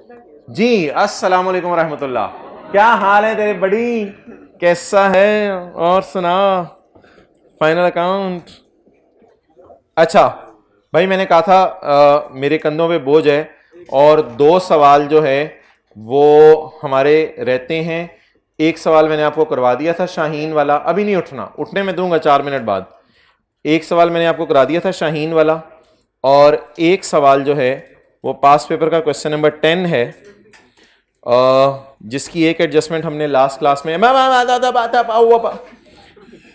जी, अस्सलाम वालेकुम रहमतुल्लाह। क्या हाल है तेरे बड़ी, कैसा है? और सुना, फाइनल अकाउंट। अच्छा भाई, मैंने कहा था मेरे कंधों पे बोझ है और दो सवाल जो है वो हमारे रहते हैं। एक सवाल मैंने आपको करवा दिया था शाहीन वाला, अभी नहीं उठना, उठने में दूंगा 4 मिनट बाद। एक सवाल मैंने आपको करा दिया था शाहीन वाला, और एक सवाल जो है वो पास पेपर का क्वेश्चन नंबर 10 है, जिसकी एक एडजस्टमेंट हमने लास्ट क्लास में,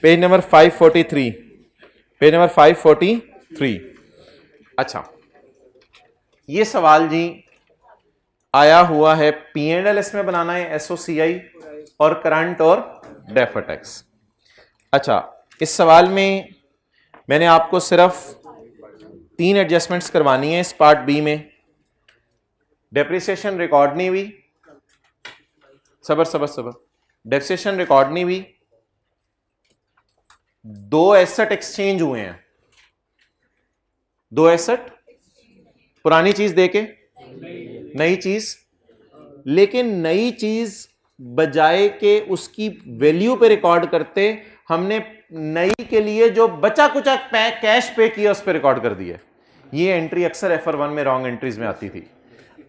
पेज नंबर 543, पेज नंबर 543। अच्छा, ये सवाल जी आया हुआ है P&L इसमें बनाना है, एसओसीआई और करंट और डेफर टैक्स। अच्छा, इस सवाल में मैंने आपको सिर्फ 3 एडजस्टमेंट्स करवानी है इस पार्ट बी में। डेप्रिसिएशन रिकॉर्ड नहीं हुई, सबर सबर सबर, डेप्रिसिएशन रिकॉर्ड नहीं हुई। दो एसेट एक्सचेंज हुए हैं, दो एसेट, पुरानी चीज देके नई चीज, लेकिन नई चीज बजाय के उसकी वैल्यू पे रिकॉर्ड करते, हमने नई के लिए जो बचा कुचा कैश पे किया उस पर रिकॉर्ड कर दिया। ये एंट्री अक्सर FR1 में रॉन्ग एंट्रीज में आती थी।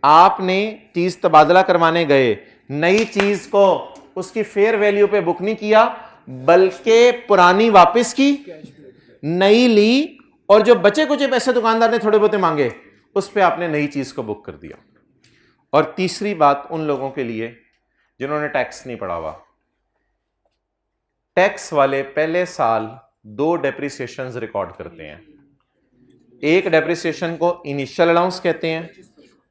आपने चीज तबादला करवाने गए, नई चीज को उसकी फेयर वैल्यू पे बुक नहीं किया, बल्कि पुरानी वापस की, नई ली, और जो बचे कुछ पैसे दुकानदार ने थोड़े बहुते मांगे उस पे आपने नई चीज को बुक कर दिया। और तीसरी बात उन लोगों के लिए जिन्होंने टैक्स नहीं पढ़ा हुआ, टैक्स वाले पहले साल 2 डेप्रिसिएशंस रिकॉर्ड करते हैं। एक डेप्रिसिएशन को इनिशियल अलाउंस कहते हैं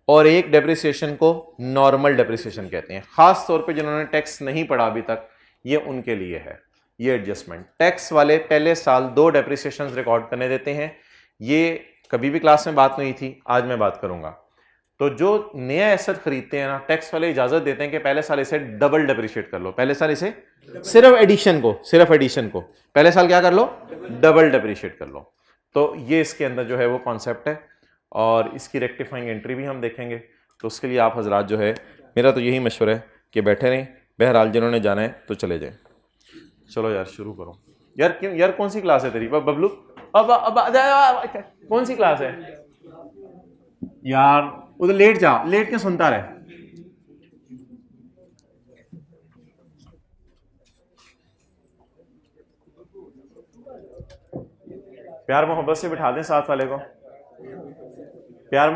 और एक डेप्रिसिएशन को नॉर्मल डेप्रिसिएशन कहते हैं। खास तौर पे जिन्होंने टैक्स नहीं पढ़ा अभी तक, ये उनके लिए है ये एडजस्टमेंट। टैक्स वाले पहले साल 2 डेप्रिसिएशंस रिकॉर्ड करने देते हैं। ये कभी भी क्लास में बात नहीं थी, आज मैं बात करूंगा। तो जो नया एसेट खरीदते हैं ना, टैक्स वाले इजाजत देते हैं कि पहले साल इसे डबल डेप्रिशिएट कर लो। पहले साल इसे सिर्फ एडिशन को पहले साल क्या कर लो, डबल डेप्रिशिएट कर लो। तो ये इसके अंदर जो है वो कॉन्सेप्ट है, और इसकी रेक्टिफाइंग एंट्री भी हम देखेंगे। तो उसके लिए आप हजरात जो है, मेरा तो यही मशवरा है कि बैठे रहें। बहरहाल जिन्होंने जाना है तो चले जाए। चलो यार शुरू करो। यार क्यों यार, कौन सी क्लास है तेरी बबलू? अब कौन सी क्लास है यार? उधर लेट जा, लेट के सुनता रहे। प्यार मोहब्बत से बिठा दें साथ वाले को। प्यार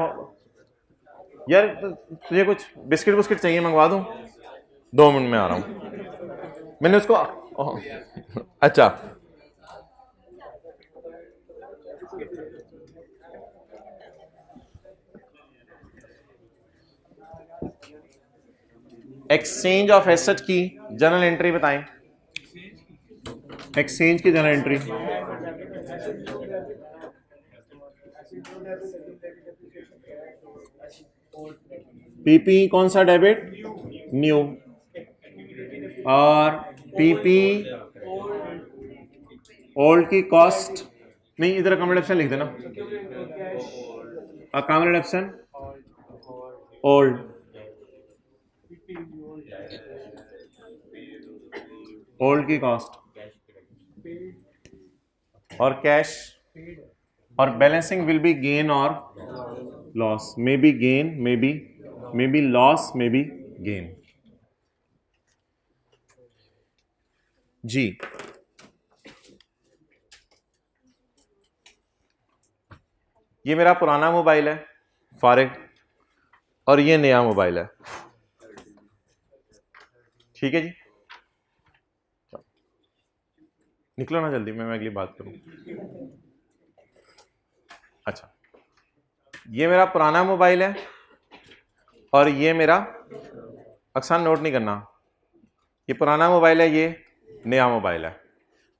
यार तुझे कुछ बिस्किट बुस्किट चाहिए, मंगवा दूं? 2 मिनट में आ रहा हूं। मैंने उसको अच्छा, एक्सचेंज ऑफ एसेट की जनरल एंट्री बताएं। एक्सचेंज की जनरल एंट्री, पीपी कौन सा डेबिट? न्यू। और पीपी ओल्ड की कॉस्ट नहीं, इधर अकाउंट ऑप्शन लिख देना, अकाउंट ऑप्शन ओल्ड, ओल्ड की कॉस्ट, और कैश, और बैलेंसिंग विल बी गेन और loss, may be gain, may be loss, may be gain. जी, ये मेरा पुराना मोबाइल है फारिग, और ये नया मोबाइल है। ठीक है जी, निकलो ना जल्दी, मैं अगली बात करूं। अच्छा, ये मेरा पुराना मोबाइल है और ये मेरा, अक्सर नोट नहीं करना, ये पुराना मोबाइल है, ये नया मोबाइल है।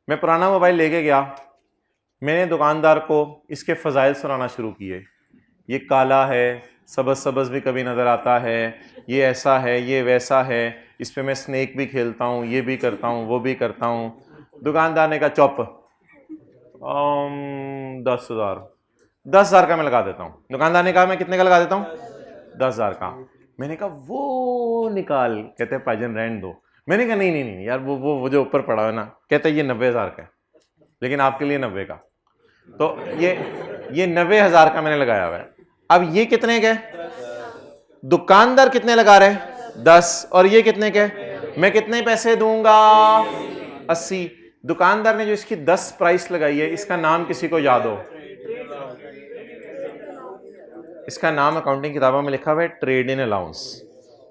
मैं पुराना मोबाइल लेके गया, मैंने दुकानदार को इसके फ़ज़ाइल सुनाना शुरू किए। ये काला है, सबज सबज भी कभी नज़र आता है, ये ऐसा है, ये वैसा है, इस पे मैं स्नेक भी खेलता हूँ, ये भी करता हूँ, वो भी करता हूँ। दुकानदार ने कहा चुप, 10,000 का मैं लगा देता हूँ। दुकानदार ने कहा मैं कितने का लगा देता हूँ? 10,000 का। मैंने कहा वो निकाल, कहते हैं पाजन रहने दो। मैंने कहा नहीं नहीं नहीं यार, वो जो ऊपर पड़ा है ना, कहते हैं ये 90,000 का है, लेकिन आपके लिए 90 का। तो ये 90,000 का मैंने लगाया हुआ है। अब ये कितने के? दुकानदार कितने लगा रहे हैं? 10। और ये कितने के? मैं कितने पैसे दूंगा? 80। दुकानदार ने जो इसकी 10 प्राइस लगाई है, इसका नाम किसी को याद हो? इसका नाम अकाउंटिंग किताबों में लिखा हुआ है ट्रेड इन अलाउंस,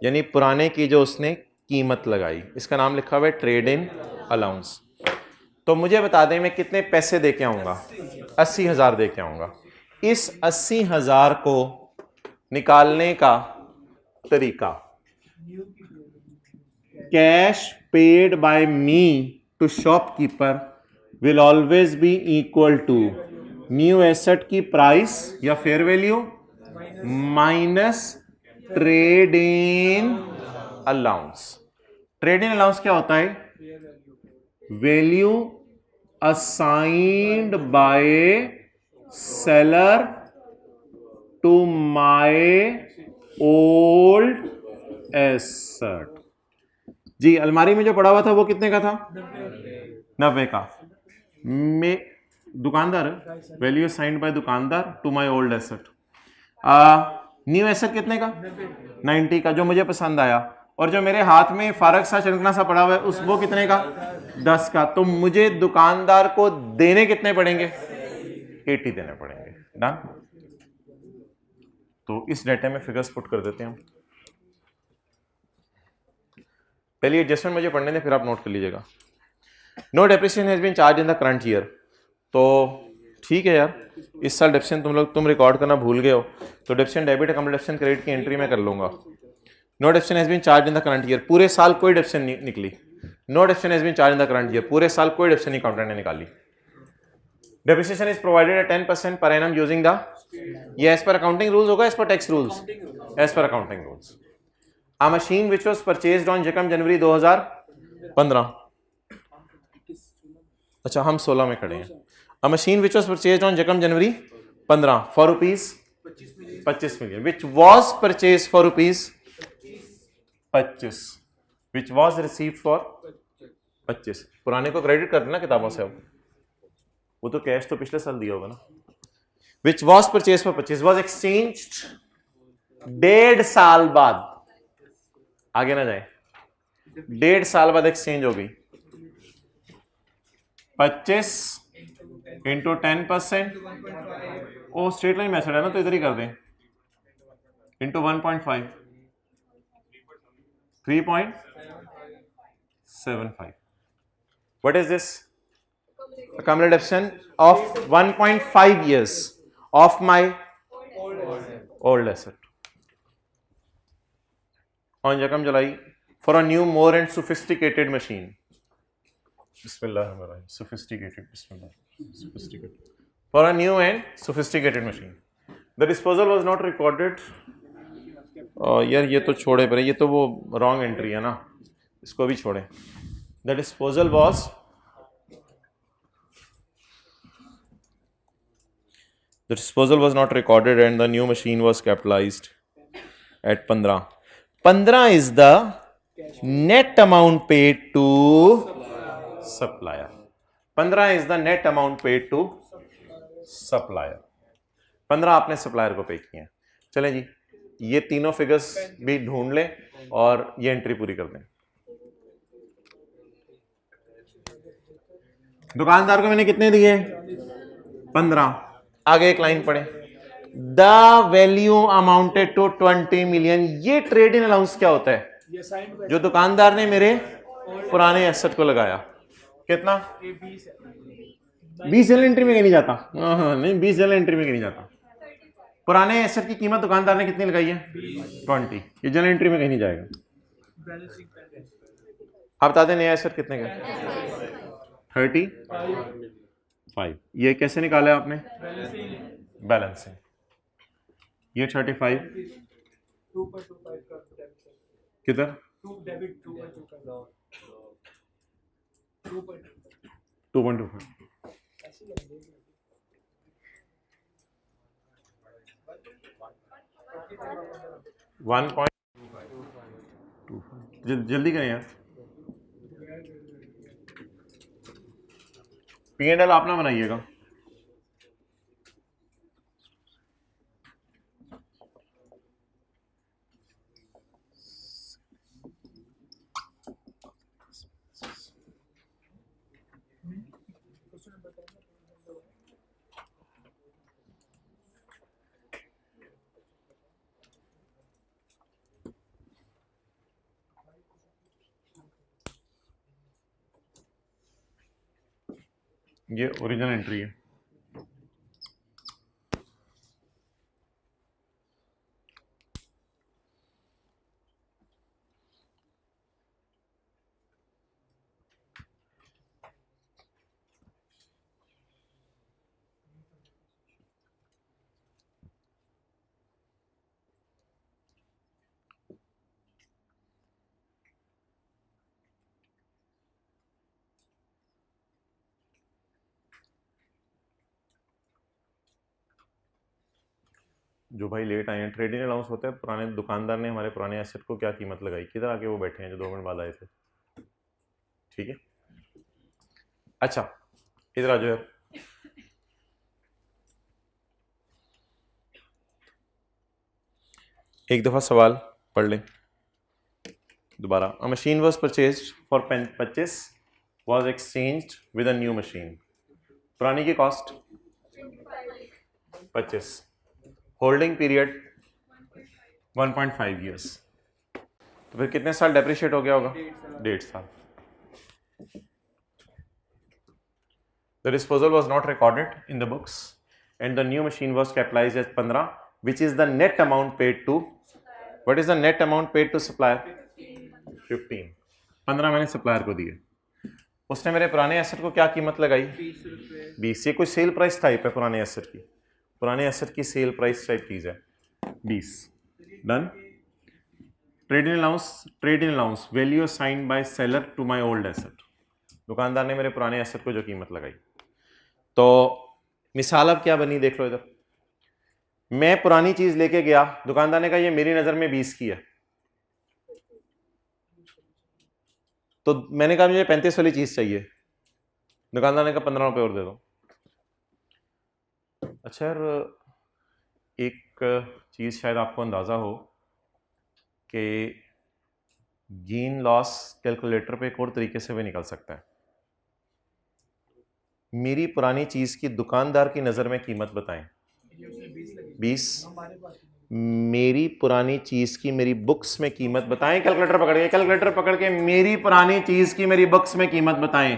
यानी पुराने की जो उसने कीमत लगाई, इसका नाम लिखा हुआ है ट्रेड इन अलाउंस। तो मुझे बता दें मैं कितने पैसे दे के आऊंगा? 80,000 दे के आऊंगा। इस 80,000 को निकालने का तरीका, cash paid by me to shopkeeper will always be equal to new asset की प्राइस या fair value minus trade in allowance. Trade in allowance क्या होता है? Value assigned by seller to my old asset. जी, अलमारी में जो पड़ा हुआ था वो कितने का था? 90 का। मैं दुकानदार, वैल्यू असाइंड बाय दुकानदार to my old asset. New asset कितने का? 90 का, जो मुझे पसंद आया। और जो मेरे हाथ में फारक सा चरकना सा पड़ा हुआ है, उस वो कितने का? 10 का। तो मुझे दुकानदार को देने कितने पड़ेंगे? 80 देने पड़ेंगे। डन। तो इस डेटा में फिगर्स पुट कर देते हैं हम। पहले एडजस्टमेंट मुझे पढ़ने दें, फिर आप नोट कर लीजिएगा। No depreciation has been charge in the current year. तो ठीक है यार, इस साल डेप्रिसिएशन तुम रिकॉर्ड करना भूल गए हो, तो depreciation debit account depreciation credit की एंट्री में कर लूंगा। No depreciation has been charge in the current year, पूरे साल कोई डेप्रिसिएशन नहीं निकली। No depreciation has been charge in the current year, पूरे साल कोई डेप्रिसिएशन अकाउंटेंट ने निकाली। Depreciation is provided at 10% per annum using the, ये एज पर अकाउंटिंग रूल्स होगा, as per tax rules? As per accounting rules. A machine which was purchased on January 2015। अच्छा, हम 16 में खड़े हैं। A machine which was purchased on January 15 for rupees 25 million, which was purchased for rupees 25, which was received for 25। पुराने को credit कर देना किताबों से, अब वो तो कैश तो पिछले साल दिया होगा ना। Which was purchased for 25 was exchanged 1.5 साल बाद, आगे ना जाए, 1.5 साल बाद एक्सचेंज हो गई। 25 इंटू 10%, ओ स्ट्रेट लाइन मेथड है ना, तो इधर ही कर दें, into 1.5, 3.75। What is this? accumulated depreciation of 1.5 years of my old asset on Jakam July for a new, more and sophisticated machine. Bismillahirrahmanirrahim. Sophisticated. For a new and sophisticated machine. The disposal was not recorded. यार ये तो छोड़े पर, ये तो वो wrong entry है ना, इसको भी छोड़े। The disposal was not recorded and the new machine was capitalized at 15. 15 is the net amount paid to supplier. 15 is the net amount paid to supplier. 15 आपने सप्लायर को पे किए हैं। चलें जी, ये तीनों फिगर्स भी ढूंढ लें और ये एंट्री पूरी कर दें। दुकानदार को मैंने कितने दिए? 15। आगे एक लाइन पढ़े, the value amounted to 20 million. ये ट्रेड इन अलाउंस क्या होता है? जो दुकानदार ने मेरे पुराने एसेट को लगाया। कितना? 20 जनरल एंट्री में कहीं नहीं जाता। नहीं, 20 जनरल एंट्री में कहीं नहीं जाता। पुराने एसेट की कीमत दुकानदार ने कितनी लगाई है? 20। ये जनरल एंट्री में कहीं नहीं जाएगा। आप बता दें नया एसेट कितने का? 35। ये कैसे निकाला आपने? बैलेंसिंग। ये 35 किधर? 2.25। 1. जल्दी करें यार। P&L आप ना बनाइएगा। ये ओरिजिनल एंट्री है। जो भाई लेट आए हैं, ट्रेडिंग अलाउंस होता है, पुराने दुकानदार ने हमारे पुराने एसेट को क्या कीमत लगाई, किधर आके वो बैठे हैं जो 2 मिनट बाद आए थे। ठीक है, अच्छा इधर आ जाओ यार। एक दफा सवाल पढ़ लें दोबारा। अ machine was purchased for purchase was exchanged with a new machine. पुरानी की कॉस्ट 25, होल्डिंग पीरियड 1.5 ईयर्स। तो फिर कितने साल डेप्रिशिएट हो गया होगा? 1.5 साल। The disposal was not recorded in the books and the new machine was capitalized as 15, which is the net amount paid to, what is the net amount paid to supplier? 15। 15 मैंने supplier को दिए, उसने मेरे पुराने asset को क्या कीमत लगाई? 20। ये कोई सेल प्राइस टाइप है पुराने एसेट की, पुराने एसेट की सेल प्राइस टाइप चीज है 20। Done. Trading allowance value assigned by seller to my old asset. दुकानदार ने मेरे पुराने एसेट को जो कीमत लगाई। तो मिसाल अब क्या बनी देख लो इधर। मैं पुरानी चीज लेके गया, दुकानदार ने कहा ये मेरी नजर में 20 की है, तो मैंने कहा मुझे 35 वाली चीज चाहिए, दुकानदार ने कहा 15 रुपए और दे दो। अच्छा यार, एक चीज शायद आपको अंदाजा हो कि गेन लॉस कैलकुलेटर पे एक और तरीके से भी निकल सकता है। मेरी पुरानी चीज की दुकानदार की नजर में कीमत बताएं 20, मेरी पुरानी चीज की मेरी बुक्स में कीमत बताएं। कैलकुलेटर पकड़ के मेरी पुरानी चीज की मेरी बुक्स में कीमत बताएं।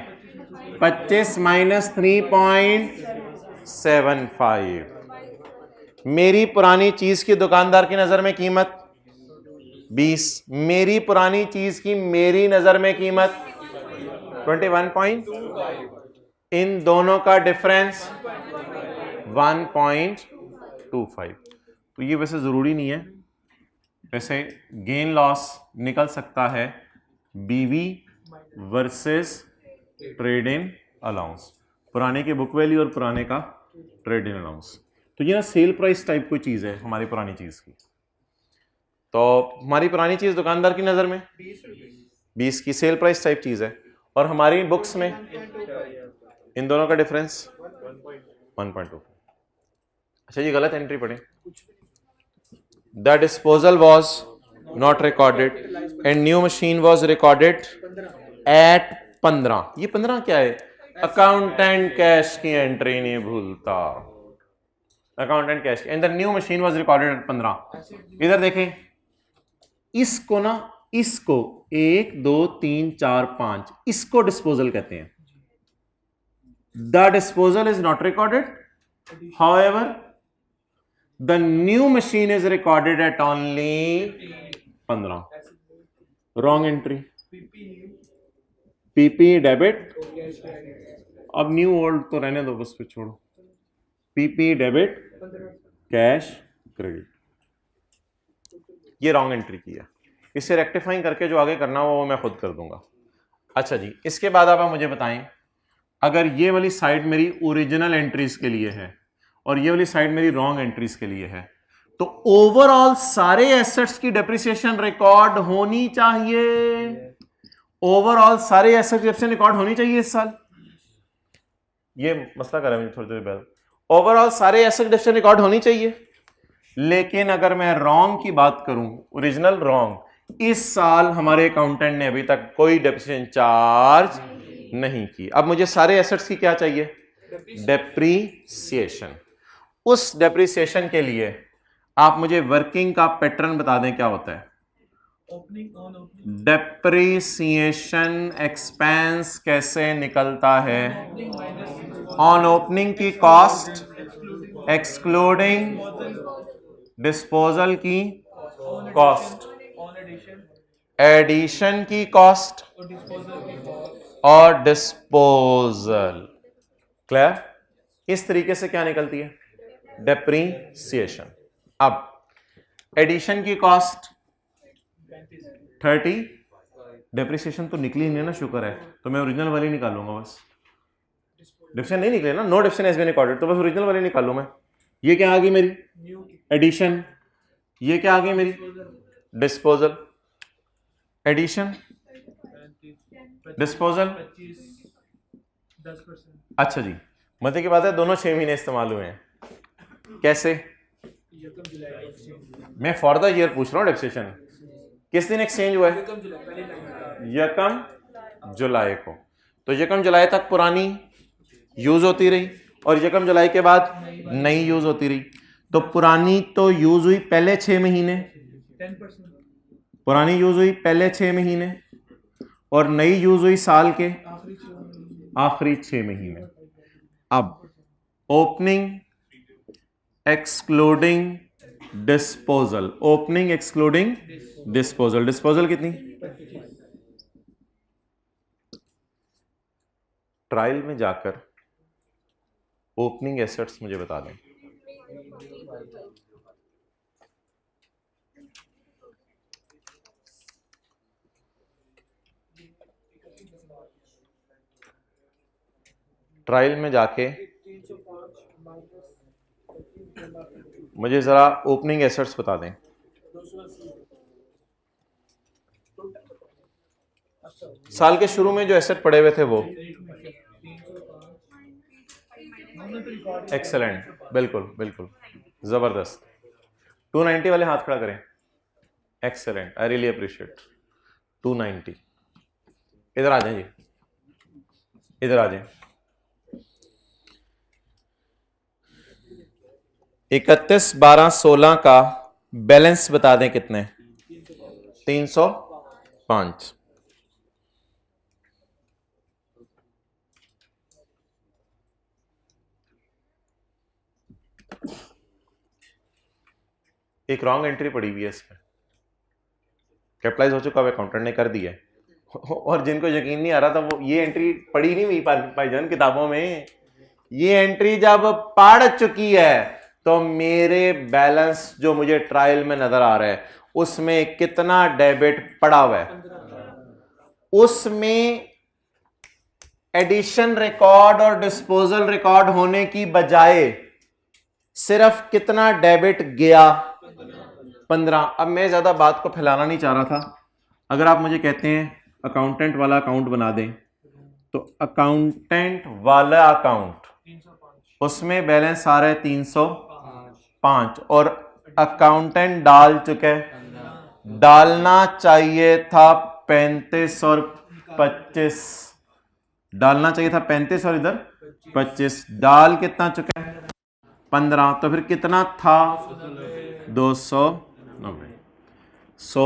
25 माइनस 3.75। मेरी पुरानी चीज की दुकानदार की नजर में कीमत 20, मेरी पुरानी चीज की मेरी नजर में कीमत 21. इन दोनों का डिफरेंस 1.25। तो ये वैसे जरूरी नहीं है, वैसे गेन लॉस निकल सकता है बीवी वर्सेस ट्रेडिंग अलाउंस, पुराने के बुक वैल्यू और पुराने का ट्रेडिंग अलाउंस। तो ये ना सेल प्राइस टाइप कोई चीज है हमारी पुरानी चीज की। तो हमारी पुरानी चीज दुकानदार की नजर में 20 की सेल प्राइस टाइप चीज है, और हमारी बुक्स में इन दोनों का डिफरेंस 1.2। अच्छा ये गलत एंट्री पढ़े। The disposal was not recorded and new machine was recorded at 15। ये 15 क्या है? अकाउंटेंट कैश की एंट्री नहीं भूलता, accountant cash and the new machine was recorded at 15। इधर देखें, इसको ना, इसको 1 2 3 4 5 इसको डिस्पोजल कहते हैं। The disposal is not recorded. However, the new machine is recorded at only 15. Wrong entry. PP debit, अब न्यू ओल्ड तो रहने दो, बस पे छोड़ो। PP डेबिट, कैश क्रेडिट, ये रॉन्ग एंट्री की है। इसे रेक्टिफाइंग करके जो आगे करना हो वो मैं खुद कर दूंगा। अच्छा जी, इसके बाद आप मुझे बताएं, अगर ये वाली साइड मेरी ओरिजिनल एंट्रीज के लिए है और ये वाली साइड मेरी रॉन्ग एंट्रीज के लिए है, तो ओवरऑल सारे एसेट्स की डेप्रिसिएशन रिकॉर्ड होनी चाहिए, ओवरऑल सारे एसेट्स की डेप्रिसिएशन रिकॉर्ड होनी चाहिए इस साल। ये मसला कर रहा है थोड़ी देर बाद। ओवरऑल सारे एसेट डेप्रिसिएशन रिकॉर्ड होनी चाहिए, लेकिन अगर मैं रॉन्ग की बात करूं, ओरिजिनल रॉन्ग, इस साल हमारे अकाउंटेंट ने अभी तक कोई डेप्रिसिएशन चार्ज नहीं की। अब मुझे सारे एसेट्स की क्या चाहिए? डेप्रिसिएशन। उस डेप्रिसिएशन के लिए आप मुझे वर्किंग का पैटर्न बता दें, क्या होता है? डेप्रिसिएशन एक्सपेंस कैसे निकलता है? ऑन ओपनिंग की कॉस्ट एक्सक्लूडिंग डिस्पोजल की कॉस्ट, एडिशन की कॉस्ट और डिस्पोजल। क्लियर? इस तरीके से क्या निकलती है? डेप्रिसिएशन। अब एडिशन की कॉस्ट 30, डेप्रिसिएशन तो निकली नहीं ना, शुक्र है, तो मैं ओरिजिनल वाली निकालूंगा बस। डिप्रेशन नहीं निकले ना, no depression has been recorded, तो बस ओरिजिनल वाली निकालू मैं। ये क्या आ गई मेरी? एडिशन। ये क्या आ गई मेरी? डिस्पोजल। Addition, disposal. अच्छा जी, मजे की बात है दोनों 6 महीने इस्तेमाल हुए हैं। कैसे? मैं फॉर द ईयर पूछ रहा हूँ। डेप्रिसिएशन किस दिन एक्सचेंज हुआ है? 1 जुलाई को। तो 1 जुलाई तक पुरानी यूज होती रही और 1 जुलाई के बाद नई यूज होती रही। तो पुरानी तो यूज हुई पहले 6 महीने, पुरानी यूज हुई पहले 6 महीने और नई यूज हुई साल के आखिरी 6 महीने। अब opening excluding disposal, opening excluding disposal, disposal कितनी? ट्रायल में जाकर ओपनिंग एसेट्स मुझे बता दें। ट्रायल में जाके मुझे जरा ओपनिंग एसेट्स बता दें। साल के शुरू में जो एसेट पड़े हुए थे वो। एक्सेलेंट, बिल्कुल बिल्कुल जबरदस्त। 290 वाले हाथ खड़ा करें। Excellent, I really appreciate. 290। इधर आ जाए जी, इधर आ जाए। 31/12/16 का बैलेंस बता दें कितने? 305। एक रॉन्ग एंट्री पड़ी हुई है इसमें, कैपिटलाइज हो चुका है, अकाउंटेंट ने कर दिया है। और जिनको यकीन नहीं आ रहा था वो ये एंट्री पढ़ी नहीं हुई भाईजान किताबों में। ये एंट्री जब पढ़ चुकी है तो मेरे बैलेंस जो मुझे ट्रायल में नजर आ रहा है उसमें कितना डेबिट पड़ा हुआ है, उसमें एडिशन रिकॉर्ड और डिस्पोजल रिकॉर्ड होने की बजाय सिर्फ कितना डेबिट गया? 15। अब मैं ज्यादा बात को फैलाना नहीं चाह रहा था। अगर आप मुझे कहते हैं अकाउंटेंट वाला अकाउंट बना दें, तो अकाउंटेंट वाला अकाउंट उसमें बैलेंस आ रहा है 305 और अकाउंटेंट डाल चुके, डालना चाहिए था 35 और 25, डालना चाहिए था 35 और इधर 25, डाल कितना चुका है? 15। तो फिर कितना था? 290। So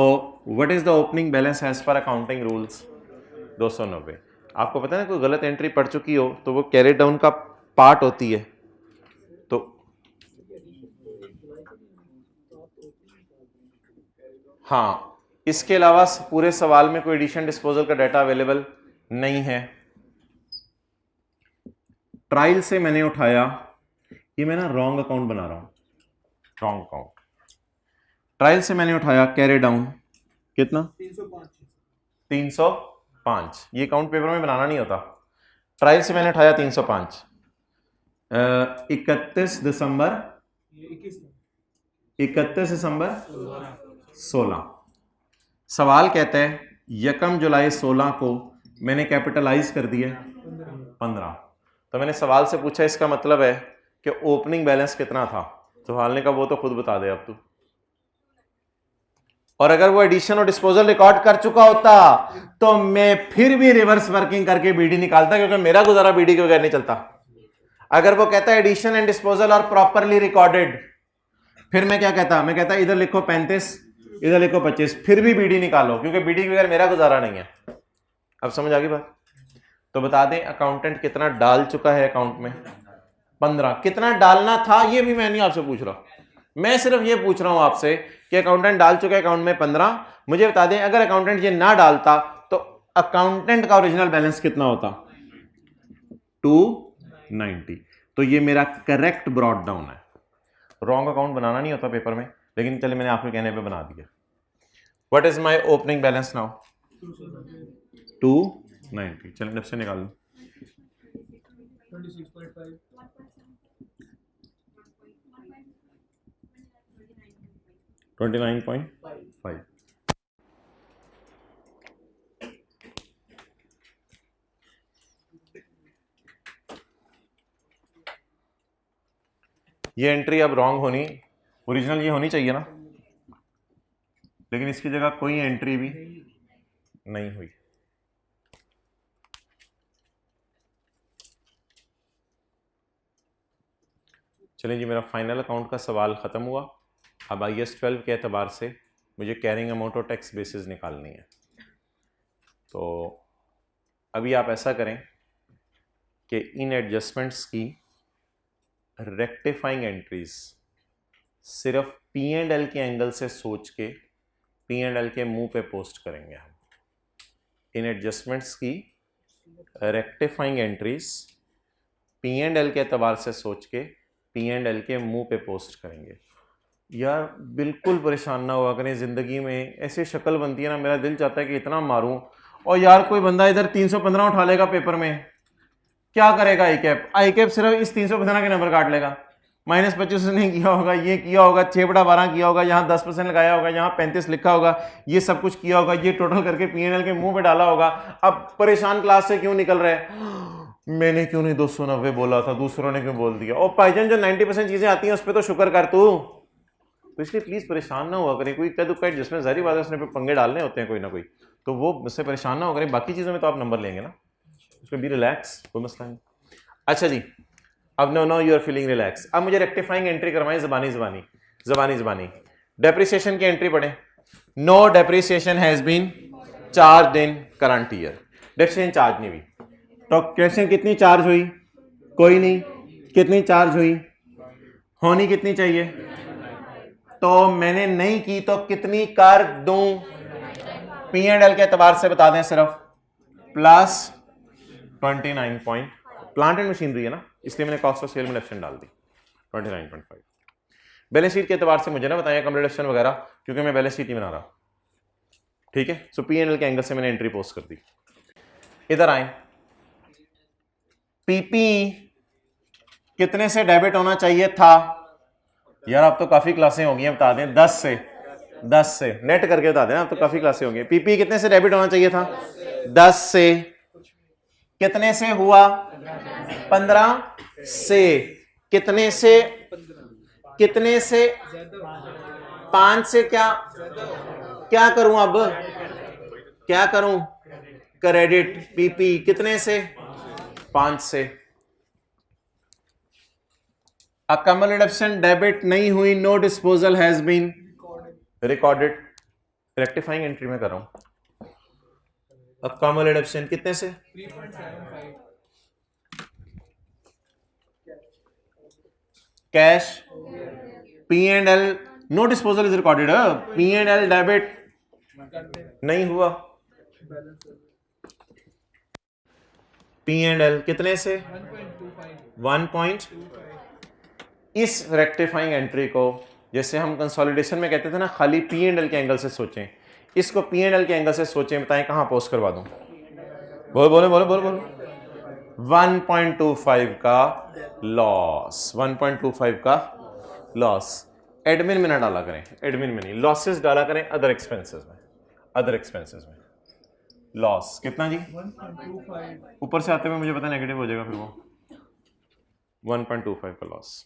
what is the opening balance as per accounting rules? 290। आपको पता है ना, कोई गलत एंट्री पड़ चुकी हो तो वो कैरी डाउन का पार्ट होती है। तो हाँ, इसके अलावा पूरे सवाल में कोई एडिशन डिस्पोजल का डाटा अवेलेबल नहीं है। ट्रायल से मैंने उठाया, ये मैं ना रॉन्ग अकाउंट बना रहा हूं, रॉन्ग अकाउंट। ट्रायल से मैंने उठाया कैरी डाउन कितना? 305। ये अकाउंट पेपर में बनाना नहीं होता। ट्रायल से मैंने उठाया 305। 31 दिसंबर 31 दिसंबर 16। सवाल कहता है 1 जुलाई 16 को मैंने कैपिटलाइज कर दिया 15। तो मैंने सवाल से पूछा इसका मतलब है कि ओपनिंग बैलेंस कितना था। सवाल ने कहा वो तो खुद बता दे अब तू। और अगर वो एडिशन और डिस्पोजल रिकॉर्ड कर चुका होता तो मैं फिर भी रिवर्स वर्किंग करके बीडी निकालता, क्योंकि मेरा गुजारा बीडी के बगैर नहीं चलता। अगर वो कहता है addition and disposal are properly recorded, फिर मैं क्या कहता, मैं कहता इधर लिखो 35, इधर लिखो 25, फिर भी बीडी निकालो, क्योंकि बीडी के बगैर मेरा गुजारा नहीं है। अब समझ आ गई बात? तो बता दें अकाउंटेंट कितना डाल चुका है अकाउंट में 15। कितना डालना था ये भी मैं नहीं आपसे पूछ रहा, मैं सिर्फ ये पूछ रहा हूं आपसे कि अकाउंटेंट डाल चुका है अकाउंट में 15। मुझे बता दें अगर अकाउंटेंट ये ना डालता तो अकाउंटेंट का ओरिजिनल बैलेंस कितना होता? 290। तो ये मेरा करेक्ट ब्रॉट डाउन है। रॉन्ग अकाउंट बनाना नहीं होता पेपर में, लेकिन चलिए मैंने आपके कहने पे बना दिया। What is my opening balance now? 290। चलिए जब से निकाल लो 29.5। ये एंट्री अब रॉन्ग होनी, ओरिजिनल ये होनी चाहिए ना, लेकिन इसकी जगह कोई एंट्री भी नहीं हुई। चलिए जी, मेरा फाइनल अकाउंट का सवाल ख़त्म हुआ। अब IAS 12 के एतबार से मुझे कैरिंग अमाउंट और टैक्स बेसिस निकालनी है। तो अभी आप ऐसा करें कि इन एडजस्टमेंट्स की रेक्टिफाइंग एंट्रीज सिर्फ P&L के एंगल से सोच के P&L के मुंह पे पोस्ट करेंगे हम। इन एडजस्टमेंट्स की रेक्टिफाइंग एंट्रीज P&L के एतबार से सोच के P&L के मुंह पे पोस्ट करेंगे। यार बिल्कुल परेशान ना हुआ करें, ज़िंदगी में ऐसी शक्ल बनती है ना, मेरा दिल चाहता है कि इतना मारूं। और यार कोई बंदा इधर 315 उठा लेगा पेपर में, क्या करेगा आई कैप सिर्फ इस 315 के नंबर काट लेगा। -25 उसने किया होगा, ये किया होगा, 6/12 किया होगा, यहाँ 10% लगाया होगा, यहाँ 35 लिखा होगा, ये सब कुछ किया होगा, ये टोटल करके P&L के मुंह पे डाला होगा। अब परेशान क्लास से क्यों निकल रहे हैं? मैंने क्यों नहीं 290 बोला था, दूसरों ने क्यों बोल दिया? और भाईजान जो 90% चीजें आती हैं उस पर तो शुक्र कर तू। तो इसलिए प्लीज परेशान ना हुआ करें। कोई कद उक्का जिसमें जारी बात है उसने पे पंगे डालने होते हैं कोई ना कोई, तो वो मुझसे परेशान ना हो करें। बाकी चीज़ों में तो आप नंबर लेंगे ना, उसमें भी रिलैक्स, कोई मसला नहीं। अच्छा जी, अब no you are feeling relax. अब मुझे रेक्टिफाइंग एंट्री करवाएं ज़बानी। डेप्रिसिएशन की एंट्री पढ़ें। No depreciation has been charge in current year. Depreciation charge नहीं हुई, तो क्वेश्चन कितनी चार्ज हुई? कोई नहीं। कितनी चार्ज हुई? होनी कितनी चाहिए? तो मैंने नहीं की तो कितनी कर दूं? P&L के एतबार से बता दें सिर्फ +29 प्लांट एंड मशीनरी है ना, इसलिए मैंने कॉस्ट ऑफ सेल में रिडक्शन डाल दी 29.5। बैलेंस शीट के एतबार से मुझे ना बताएं कम रिडक्शन वगैरह, क्योंकि मैं बैलेंस शीट नहीं बना रहा। ठीक है, सो P&L के एंगल से मैंने एंट्री पोस्ट कर दी। इधर आए, PP कितने से डेबिट होना चाहिए था? यार आप तो काफी क्लासें होंगी हैं, बता दें 10 से नेट करके बता दें, आप तो काफी क्लासें होंगी। PP कितने से डेबिट होना चाहिए था? 10 से। कितने से हुआ? 15 से। कितने से? 5 से। क्या करूं अब? क्या करूं? क्रेडिट PP कितने से? 5 से। अकमल रिडक्शन डेबिट नहीं हुई, no disposal has been recorded. Rectifying entry में कर रहा हूं। अकमल रिडक्शन कितने से? 3.75। Cash P&L no disposal is recorded. P&L debit नहीं हुआ। P&L कितने से? 1.25। इस रेक्टिफाइंग एंट्री को जैसे हम कंसोलिडेशन में कहते थे ना, खाली P&L के एंगल से सोचें, इसको P&L के एंगल से सोचें। बताएं कहां पोस्ट करवा दूं? बोलो 1.25 का लॉस। 1.25 का लॉस। एडमिन में ना डाला करें, एडमिन में नहीं, लॉसेस डाला करें अदर एक्सपेंसेस में, अदर एक्सपेंसेस में। लॉस कितना जी? 1.25। ऊपर से आते हुए मुझे पता नेगेटिव हो जाएगा फिर वो 1.25 का लॉस।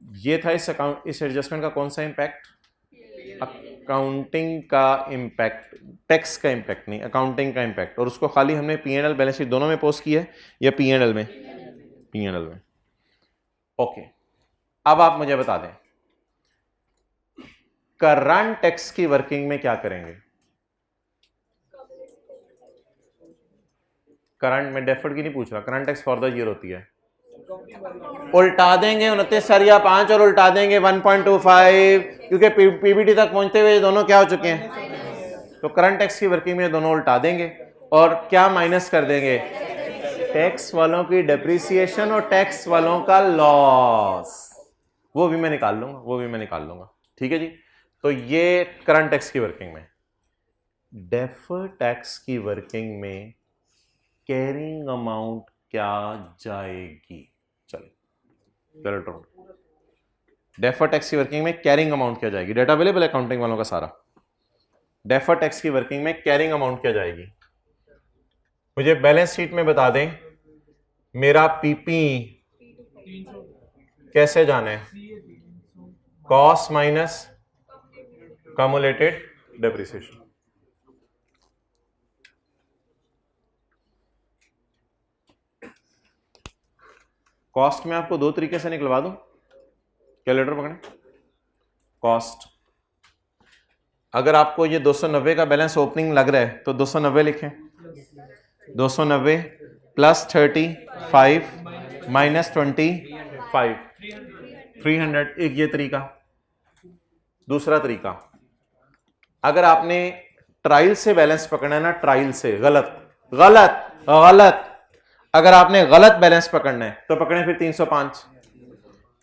ये था इस एडजस्टमेंट का कौन सा इंपैक्ट? अकाउंटिंग का इंपैक्ट, टैक्स का इंपैक्ट नहीं, अकाउंटिंग का इंपैक्ट। और उसको खाली हमने P&L बैलेंस शीट दोनों में पोस्ट किया है या P&L में? P&L में। ओके, अब आप मुझे बता दें करंट टैक्स की वर्किंग में क्या करेंगे? करंट में डेफर्ड की नहीं पूछ रहा, current tax for the year होती है। उल्टा देंगे 29 और उल्टा देंगे 1.25, क्योंकि पीबीटी तक पहुंचते हुए दोनों क्या हो चुके हैं। तो करंट टैक्स की वर्किंग में दोनों उल्टा देंगे और क्या माइनस कर देंगे? टैक्स वालों की डेप्रिसिएशन और टैक्स वालों का लॉस, वो भी मैं निकाल लूंगा, वो भी मैं निकाल लूंगा। ठीक है जी। तो ये करंट टैक्स की वर्किंग में। डेफर्ड टैक्स की वर्किंग में कैरिंग अमाउंट क्या जाएगी? चलो डेफर्ड टैक्स की वर्किंग में कैरिंग अमाउंट क्या जाएगी? डेटा अवेलेबल है अकाउंटिंग वालों का सारा। डेफर्ड टैक्स की वर्किंग में कैरिंग अमाउंट क्या जाएगी? मुझे बैलेंस शीट में बता दें मेरा पीपी कैसे जाना है? Cost minus cumulated depreciation. Cost में आपको दो तरीके से निकलवा दूं, कैलकुलेटर पकड़ें। कॉस्ट, अगर आपको ये 290 का बैलेंस ओपनिंग लग रहा है तो 290 लिखें, 290 प्लस 35 माइनस 25 300। एक ये तरीका। दूसरा तरीका, अगर आपने ट्रायल से बैलेंस पकड़ना है ना, ट्रायल से, गलत गलत गलत, अगर आपने गलत बैलेंस पकड़ना है तो पकड़ें फिर 305।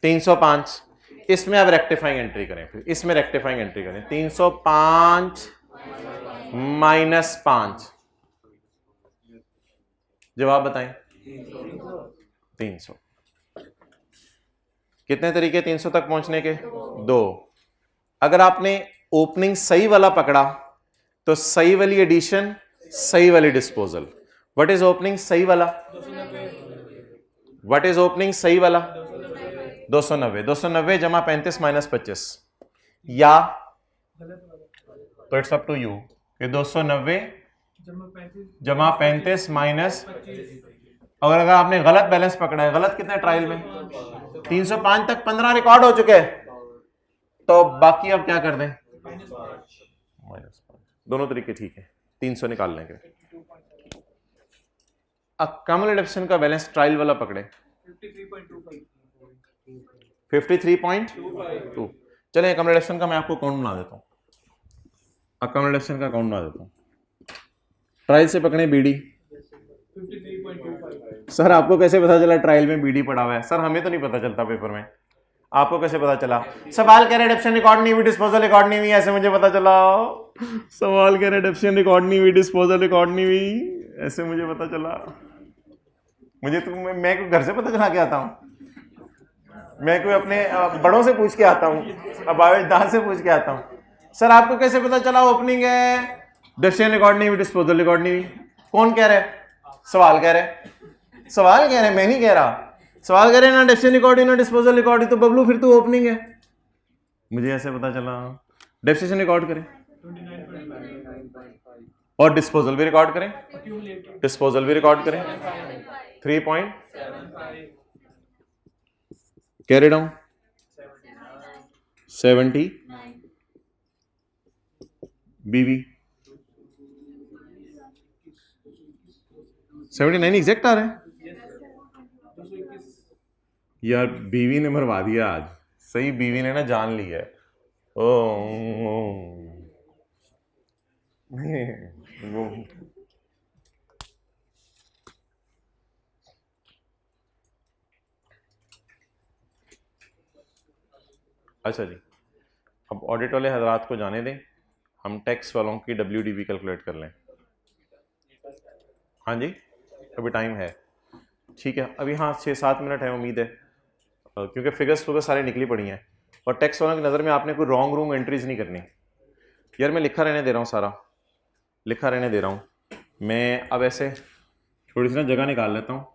305 इसमें अब रेक्टिफाइंग एंट्री करें, फिर इसमें रेक्टिफाइंग एंट्री करें। 305 माइनस 5, जवाब बताएं। 300। कितने तरीके 300 तक पहुंचने के? दो। अगर आपने ओपनिंग सही वाला पकड़ा तो सही वाली एडिशन, सही वाली डिस्पोजल। व्हाट इज ओपनिंग सही वाला? व्हाट इज ओपनिंग सही वाला? 290। 290 जमा 35 माइनस 25, या तो इट्स अप टू यू कि 290 जमा 35 माइनस। और अगर आपने गलत बैलेंस पकड़ा है, गलत कितने ट्रायल में? 305 तक 15 रिकॉर्ड हो चुके हैं, तो बाकी अब क्या कर दें? माइनस। दोनों तरीके ठीक है, 300 निकाल लेंगे। अक्यूमुलेटिव का बैलेंस ट्रायल वाला पकड़े 53.2। चलें अक्यूमुलेटिव का मैं आपको अकाउंट बना देता हूं, अक्यूमुलेटिव का अकाउंट बना देता हूं। ट्रायल से पकड़े बीडी। 53.25। सर आपको कैसे पता चला ट्रायल में बीडी पड़ा हुआ है? सर हमें तो नहीं पता चलता पेपर में, आपको कैसे पता चला? सवाल कह रहे डिडक्शन रिकॉर्ड नहीं हुई, डिस्पोजल रिकॉर्ड नहीं हुई, ऐसे मुझे पता चला। सवाल कह रहे डिडक्शन रिकॉर्ड नहीं हुई, डिस्पोजल रिकॉर्ड नहीं हुई, ऐसे मुझे पता चला। मुझे तो मैं कोई घर से पता चला के आता हूं, मैं कोई अपने बड़ों से पूछ के आता हूं, अबावेजदार से पूछ के आता हूं। सर आपको कैसे पता चला ओपनिंग है, डिडक्शन रिकॉर्ड नहीं हुई, डिस्पोजल रिकॉर्ड नहीं हुई? कौन कह रहा है? सवाल कह रहे, सवाल कह रहे, मैं नहीं कह रहा। सवाल कह रहे ना डिडक्शन रिकॉर्ड ना डिस्पोजल रिकॉर्ड, तो बबलू फिर तो ओपनिंग है। मुझे ऐसे पता चला। डिडक्शन रिकॉर्ड करें और डिस्पोजल भी रिकॉर्ड करें, डिस्पोजल भी रिकॉर्ड करें। 3 कैरी डाउन 70 बीवी 79 एग्जैक्ट आ रहे हैं यार। बीवी ने मरवा दिया आज, सही बीवी ने ना जान ली है। ओ, वो अच्छा जी, अब ऑडिट वाले हजरात को जाने दें, हम टैक्स वालों की WDV कैलकुलेट कर लें। हाँ जी, अभी टाइम है, ठीक है, अभी हाँ 6-7 मिनट है, उम्मीद है क्योंकि फिगर्स सारी निकली पड़ी हैं और टैक्स वालों की नज़र में आपने कोई रॉन्ग रूम एंट्रीज नहीं करनी। यार मैं लिखा रहने दे रहा हूँ, सारा लिखा रहने दे रहा हूँ। मैं अब ऐसे थोड़ी सी ना जगह निकाल लेता हूँ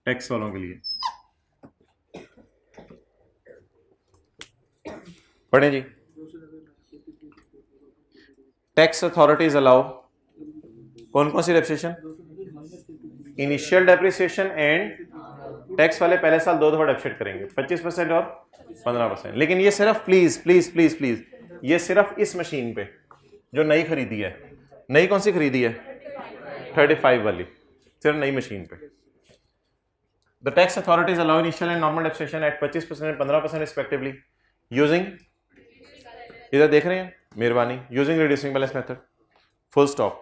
टैक्स वालों के लिए। पढ़ें जी। टैक्स अथॉरिटीज अलाउ कौन कौन सी depreciation? Initial depreciation and tax वाले पहले साल 2 दफा डेप्रिसिएट करेंगे, 25% और 15%। लेकिन ये सिर्फ प्लीज प्लीज प्लीज प्लीज ये सिर्फ इस मशीन पे जो नई खरीदी है। नई कौन सी खरीदी है? 35 वाली, सिर्फ नई मशीन पे। The tax authorities allow initial and normal depreciation at 25% and 15% respectively using, इधर देख रहे हैं, मेहरबानी, using reducing balance method, full stop.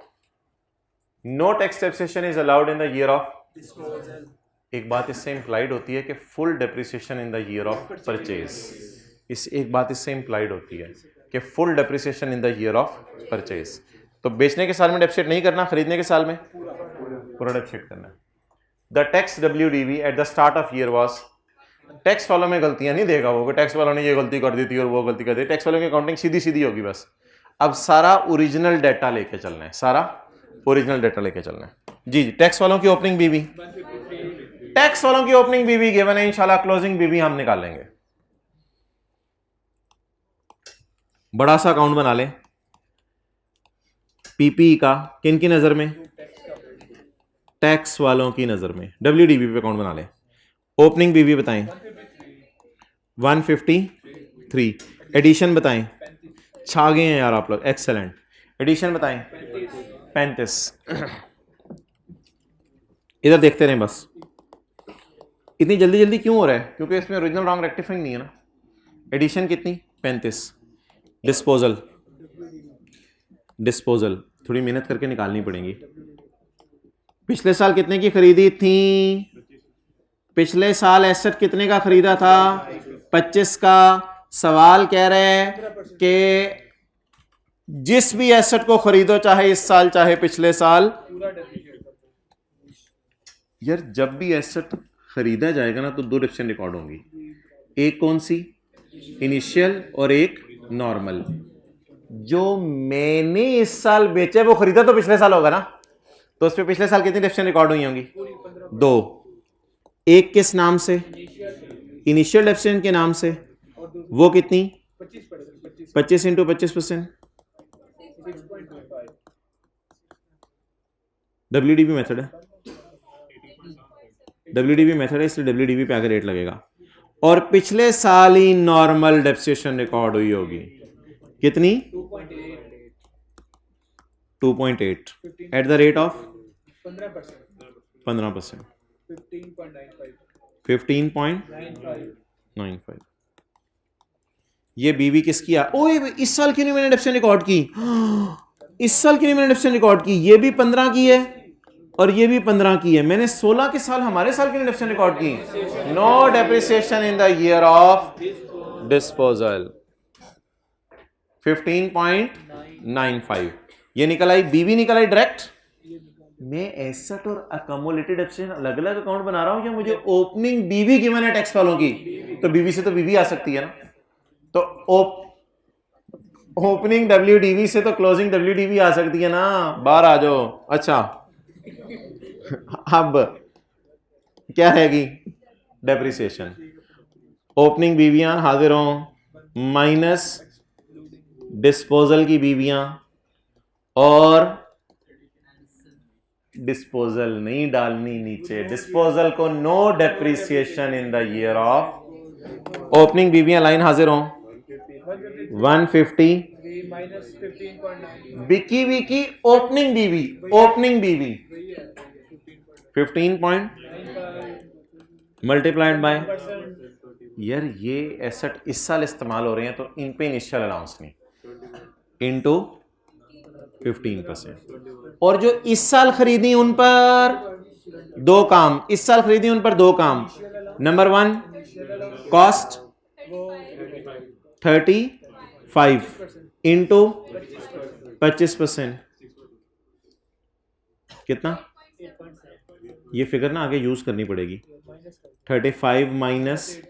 No tax depreciation is allowed in the year of disposal. एक बात इससे इंप्लाइड होती है कि full depreciation in the year of purchase. इस एक बात इससे इंप्लाइड होती है कि full depreciation in the year of purchase. तो बेचने के साल में डेप्रिसिएट नहीं करना, खरीदने के साल में पूरा डेप्रिसिएट करना। The tax WDV at the start of year was, tax वालों में गलतियां नहीं देगा वो, टैक्स वालों ने ये गलती कर दी थी और वो गलती कर दी। टैक्स वालों की अकाउंटिंग सीधी सीधी होगी बस। अब सारा ओरिजिनल डाटा लेके चलना है, सारा ओरिजिनल डाटा लेके चलना है। जी जी, टैक्स वालों की ओपनिंग बीवी, टैक्स वालों की ओपनिंग बीवी गिवन है, इंशाल्लाह क्लोजिंग बीवी हम निकाल लेंगे। बड़ा सा अकाउंट बना ले पीपी का, किन की नजर में? टैक्स वालों की नजर में। WDV पे अकाउंट बना ले। ओपनिंग बीवी बताएं 153, एडिशन बताएं, छा गए हैं यार आप लोग, एक्सेलेंट। एडिशन बताएं 35। इधर देखते रहें बस। इतनी जल्दी जल्दी क्यों हो रहा है? क्योंकि इसमें ओरिजिनल रॉन्ग रेक्टिफाइंग नहीं है ना। एडिशन कितनी? 35। डिस्पोजल, डिस्पोजल थोड़ी मेहनत करके निकालनी पड़ेगी। पिछले साल कितने की खरीदी थी? पिछले साल एसेट कितने का खरीदा था? 25 का। सवाल कह रहे हैं कि जिस भी एसेट को खरीदो, चाहे इस साल चाहे पिछले साल, यार जब भी एसेट खरीदा जाएगा ना तो 2 डेप्रिसिएशन रिकॉर्ड होंगी। एक कौन सी? इनिशियल और एक नॉर्मल। जो मैंने इस साल बेचा वो खरीदा तो पिछले साल होगा ना, तो उस पर पिछले साल कितनी डेप्रिसिएशन रिकॉर्ड हुई होंगी? 2। एक किस नाम से? इनिशियल डेप्रिसिएशन के नाम से। वो कितनी? 25 इंटू 25%। WDV मेथड है, WDV मेथड है, इसलिए WDV पे आगे रेट लगेगा। और पिछले साल ही नॉर्मल डेप्रिसिएशन रिकॉर्ड हुई होगी। कितनी? 2.8 एट द रेट ऑफ 15%। 15.95। ये बीवी किसकी है? ओए इस साल क्यों नहीं मैंने डेप्रिसिएशन रिकॉर्ड की? इस साल क्यों नहीं मैंने डेप्रिसिएशन रिकॉर्ड की? ये भी 15 की है और ये भी 15 की है। मैंने 16 के साल, हमारे साल क्यों नहीं डेप्रिसिएशन रिकॉर्ड की? No depreciation in the year of disposal. 15.95 ये निकल आई, बीवी निकल आई डायरेक्ट। मैं एसेट और अकोमोलेटेड डेप्रिसिएशन अलग अलग अकाउंट बना रहा हूं या मुझे ओपनिंग बीवी गिवन है टैक्स वालों की? तो बीवी से तो बीवी आ सकती है ना। तो ओपनिंग WDV से तो क्लोजिंग WDV आ सकती है ना। बाहर आ जाओ। अच्छा अब क्या रहेगी? डेप्रिसिएशन। ओपनिंग बीवियां हाजिर हो माइनस डिस्पोजल की बीवियां, और डिस्पोजल नहीं डालनी नीचे, डिस्पोजल को no depreciation in the year of. Opening बीवियां लाइन हाजिर हो 150, बिकी विकी ओपनिंग बीवी, ओपनिंग बीवी 15 पॉइंट मल्टीप्लाइड बाय। यार ये एसेट इस साल इस्तेमाल हो रहे हैं तो इन पे इनिशियल अलाउंस नहीं, इनटू 15%। और जो इस साल खरीदी उन पर 2 काम, इस साल खरीदी उन पर 2 काम। नंबर 1 कॉस्ट 35 इंटू 25%, कितना? ये फिगर ना आगे यूज करनी पड़ेगी। 35 माइनस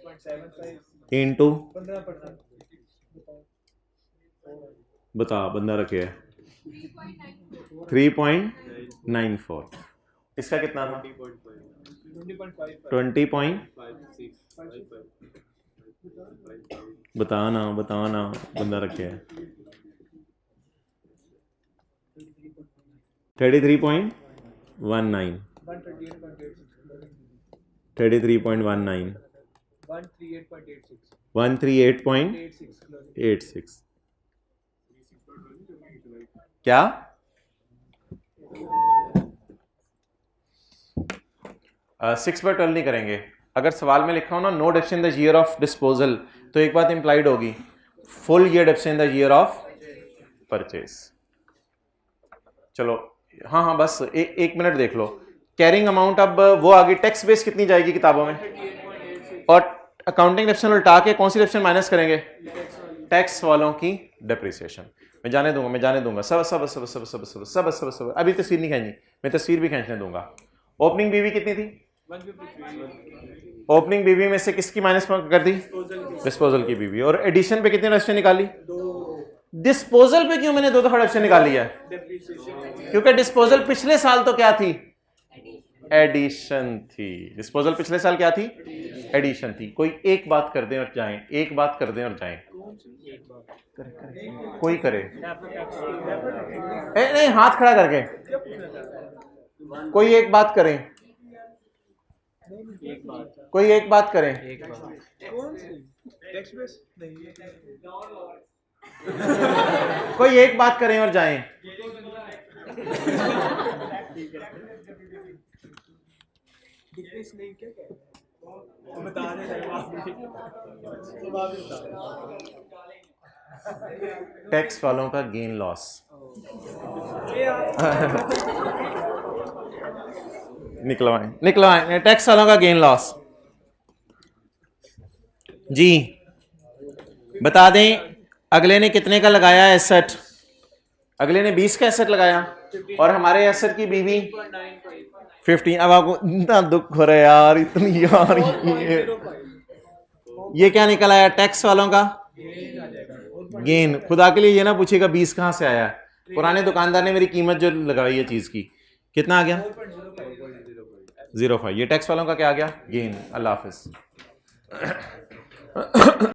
इंटू बता बंदा रखे है 3.94। इसका कितना था? 20. बताना बंदा रखे है 33.19 33.19 138.86 क्या? सिक्स बाय 12 नहीं करेंगे। अगर सवाल में लिखा हो ना no deps in the year of disposal, तो एक बात इंप्लाइड होगी full year deps in the year of purchase. चलो हाँ बस एक मिनट देख लो। कैरिंग अमाउंट अब वो आगे टैक्स बेस कितनी जाएगी किताबों में, और अकाउंटिंग डेप्शन उल्टा के कौन सी डेप्शन माइनस करेंगे? टैक्स वालों की डेप्रिसिएशन। मैं जाने दूंगा सब सब सब सब सब सब सब सब सब अभी तस्वीर नहीं खींचनी, मैं तस्वीर भी खींचने दूंगा। ओपनिंग बीवी कितनी थी? ओपनिंग बीवी में से किसकी माइनस कर दी? डिस्पोजल की बीवी। और एडिशन पे कितनी डेप्शन निकाली? डिस्पोजल पे क्यों मैंने 2 दफा डेप्शन निकाली है? क्योंकि डिस्पोजल पिछले साल तो क्या थी? एडिशन थी। डिस्पोजल पिछले साल क्या थी? एडिशन थी। कोई एक बात कर दें और जाएं, एक बात कर दें और जाएं। कोई करे नहीं, हाथ खड़ा करके कोई एक बात करें, कोई एक बात करें। कोई एक बात करें और जाएं। टैक्स वालों का गेन लॉस निकलवाएं टैक्स वालों का गेन लॉस जी। बता दें अगले ने कितने का लगाया एसेट? अगले ने 20 का एसेट लगाया और हमारे एसेट की बीवी 15। अब आपको इतना दुख हो रहा है यार, इतनी यार ये क्या निकल आया? टैक्स वालों का गेन। खुदा के लिए ये ना पूछेगा 20 कहां से आया। पुराने दुकानदार ने मेरी कीमत जो लगाई है चीज की कितना आ गया? 0.05। ये टैक्स वालों का क्या आ गया? गेन। अल्लाह हाफिज।